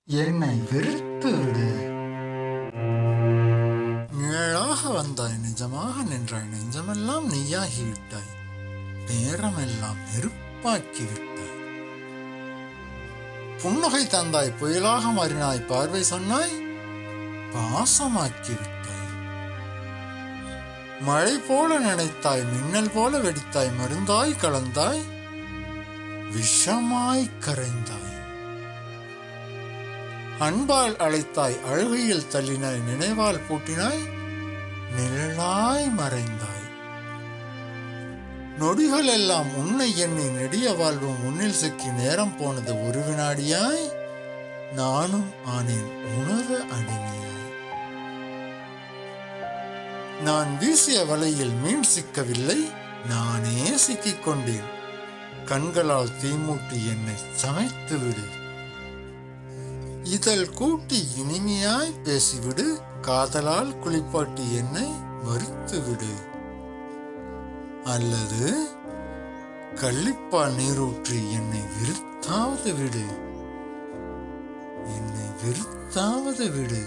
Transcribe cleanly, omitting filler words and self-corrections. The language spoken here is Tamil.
என்னை வெறுத்து விடு. நிழலாக வந்தாய், நிஜமாக நின்றாய், நெஞ்சமெல்லாம் நீயாகிவிட்டாய், நேரமெல்லாம் நெருப்பாக்கிவிட்டாய். புன்னகை தந்தாய், புயலாக மாறினாய், பார்வை சொன்னாய், பாசமாக்கிவிட்டாய். மழை போல நினைத்தாய், மின்னல் போல வெடித்தாய், மருந்தாய் கலந்தாய், விஷமாய் கரைந்தாய். அன்பால் அழைத்தாய், அழுகையில் தள்ளினாய், நினைவால் பூட்டினாய், நிழலாய் மறைந்தாய். நொடிகள் எல்லாம் உன்னை எண்ணி நெடிய வாழ்வும் உன்னில் சிக்கி நேரம் போனது ஒரு வினாடியாய், நானும் ஆனேன் உணவு அடிமையாய். நான் வீசிய வலையில் மீன் சிக்கவில்லை, நானே சிக்கிக் கொண்டேன். கண்களால் தீமூட்டி என்னை சமைத்து விடு. இதழ் கூட்டி இனிமையாய் பேசிவிடு, காதலால் குளிப்பாட்டி என்னை மறுத்து விடு. அல்லது கள்ளிப்பால் நீரூற்றி என்னை வெறுத்தாவது விடு, என்னை வெறுத்தாவது விடு.